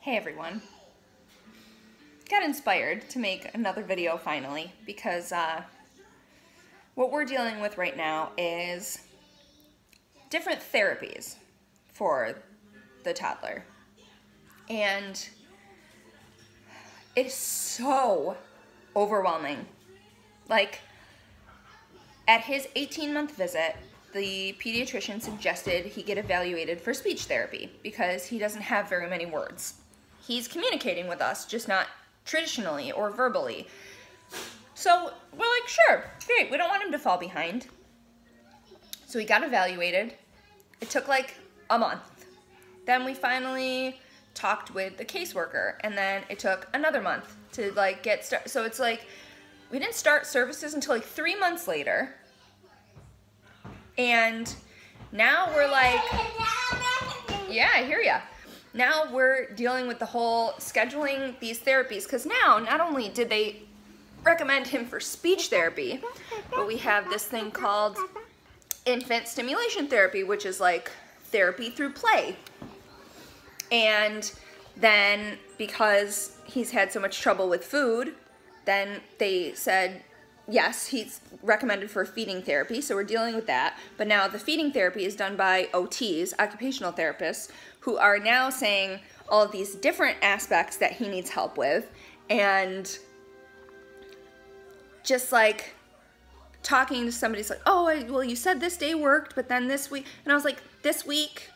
Hey everyone. Got inspired to make another video finally because what we're dealing with right now is different therapies for the toddler. And it's so overwhelming. Like, at his 18-month visit, the pediatrician suggested he get evaluated for speech therapy because he doesn't have very many words. He's communicating with us, just not traditionally or verbally. So we're like, sure, great, we don't want him to fall behind. So he got evaluated. It took like a month. Then we finally talked with the caseworker, and then it took another month to like get started. So it's like, we didn't start services until like 3 months later. And now we're like, yeah, I hear ya. Now we're dealing with the whole scheduling these therapies, because now not only did they recommend him for speech therapy, but we have this thing called infant stimulation therapy, which is like therapy through play. And then because he's had so much trouble with food, then they said, yes, he's recommended for feeding therapy, so we're dealing with that. But now the feeding therapy is done by OTs, occupational therapists, who are now saying all of these different aspects that he needs help with. And just like talking to somebody's like, oh, well, you said this day worked, but then this week, and I was like, this week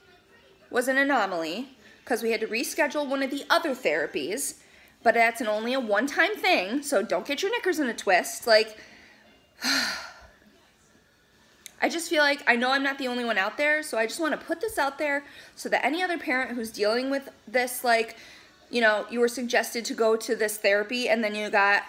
was an anomaly because we had to reschedule one of the other therapies, but that's only a one-time thing, so don't get your knickers in a twist. Like, I just feel like I know I'm not the only one out there, so I just want to put this out there so that any other parent who's dealing with this, like, you know, you were suggested to go to this therapy and then you got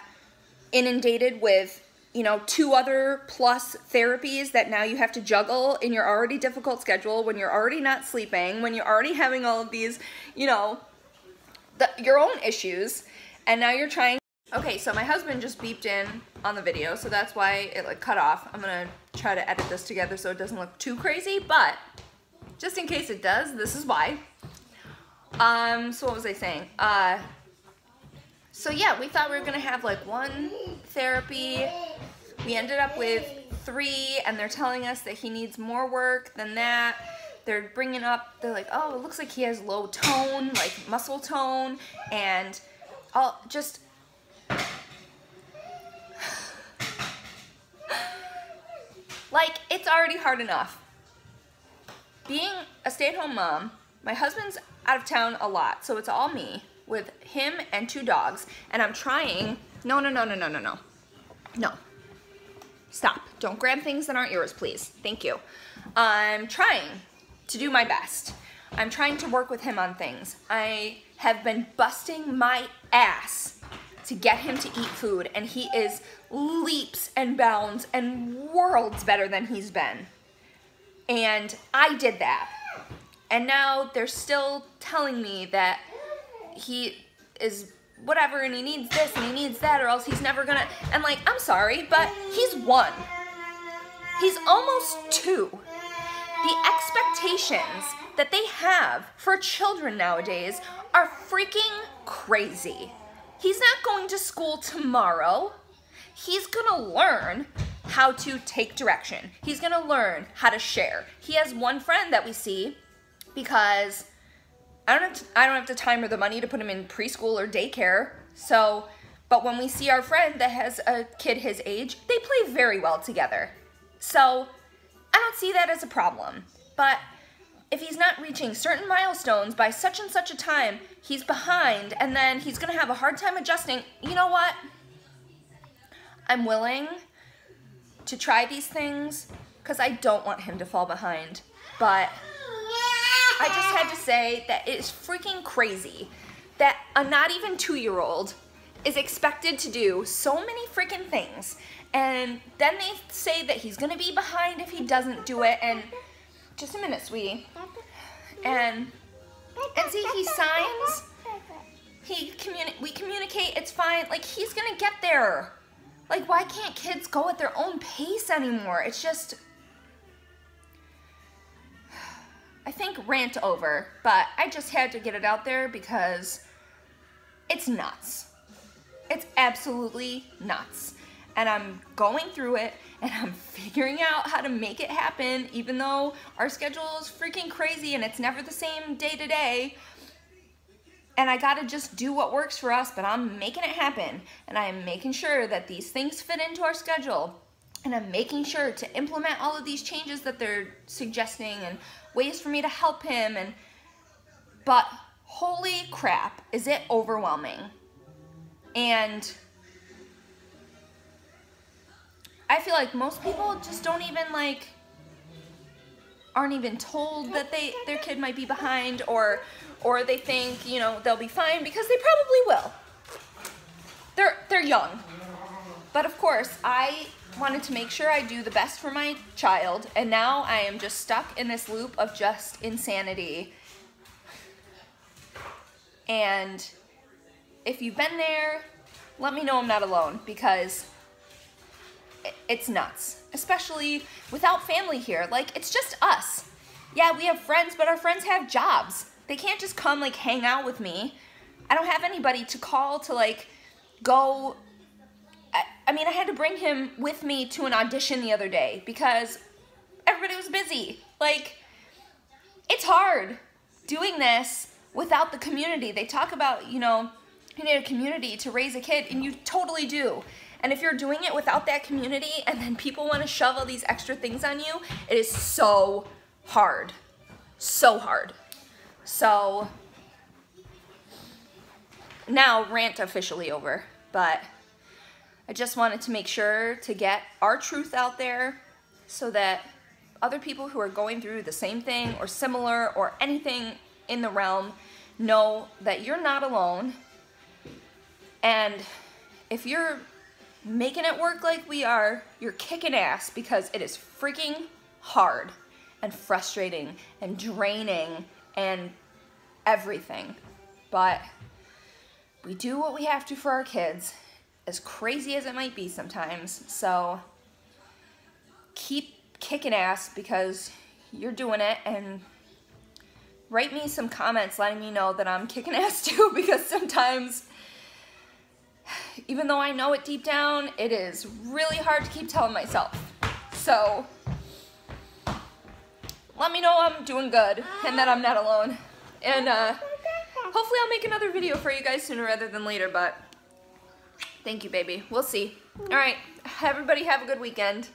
inundated with, you know, 2 other plus therapies that now you have to juggle in your already difficult schedule, when you're already not sleeping, when you're already having all of these, you know, your own issues, and now you're trying. Okay, so my husband just beeped in on the video, so that's why it like cut off. I'm gonna try to edit this together so it doesn't look too crazy, but just in case it does, this is why. So what was I saying? So yeah, we thought we were gonna have like 1 therapy. We ended up with 3, and they're telling us that he needs more work than that. They're bringing up, they're like, oh, it looks like he has low tone, like muscle tone, and all just, like, it's already hard enough. Being a stay-at-home mom, my husband's out of town a lot, so it's all me with him and 2 dogs, and I'm trying, no. Stop. Don't grab things that aren't yours, please. Thank you. I'm trying to do my best. I'm trying to work with him on things. I have been busting my ass to get him to eat food, and he is leaps and bounds and worlds better than he's been. And I did that. And now they're still telling me that he is whatever, and he needs this and he needs that, or else he's never gonna, and like, I'm sorry, but he's 1. He's almost 2. The expectations that they have for children nowadays are freaking crazy. He's not going to school tomorrow. He's gonna learn how to take direction. He's gonna learn how to share. He has 1 friend that we see because I don't have the time or the money to put him in preschool or daycare. So, but when we see our friend that has a kid his age, they play very well together. So I don't see that as a problem. But if he's not reaching certain milestones by such and such a time, he's behind, and then he's gonna have a hard time adjusting. You know what? I'm willing to try these things because I don't want him to fall behind. But I just had to say that it is freaking crazy that a not even 2-year-old is expected to do so many freaking things, and then they say that he's gonna be behind if he doesn't do it. And just a minute, sweetie. And see, he signs, we communicate, it's fine. Like, he's gonna get there. Like, why can't kids go at their own pace anymore? It's just, I think rant over, but I just had to get it out there because it's nuts. It's absolutely nuts. And I'm going through it and I'm figuring out how to make it happen, even though our schedule is freaking crazy and it's never the same day to day. And I gotta just do what works for us, but I'm making it happen. And I'm making sure that these things fit into our schedule. And I'm making sure to implement all of these changes that they're suggesting and ways for me to help him. But holy crap, is it overwhelming. And I feel like most people just don't even aren't even told that their kid might be behind, or they think, you know, they'll be fine because they probably will. They're young. But of course, I wanted to make sure I do the best for my child, and now I am just stuck in this loop of just insanity. And if you've been there, let me know I'm not alone, because it's nuts, especially without family here. Like, it's just us. Yeah, we have friends, but our friends have jobs. They can't just come hang out with me. I don't have anybody to call to go. I mean, I had to bring him with me to an audition the other day because everybody was busy. It's hard doing this without the community. They talk about, you know, you need a community to raise a kid, and you totally do. And if you're doing it without that community and then people want to shove all these extra things on you, it is so hard. So hard. So now, rant officially over, but I just wanted to make sure to get our truth out there so that other people who are going through the same thing or similar or anything in the realm know that you're not alone. And if you're making it work like we are, you're kicking ass, because it is freaking hard and frustrating and draining and everything. But we do what we have to for our kids, as crazy as it might be sometimes. So keep kicking ass, because you're doing it, and write me some comments letting me know that I'm kicking ass too, because sometimes, even though I know it deep down, it is really hard to keep telling myself. So let me know I'm doing good and that I'm not alone. And hopefully I'll make another video for you guys sooner rather than later, but thank you, baby. We'll see. All right, everybody have a good weekend.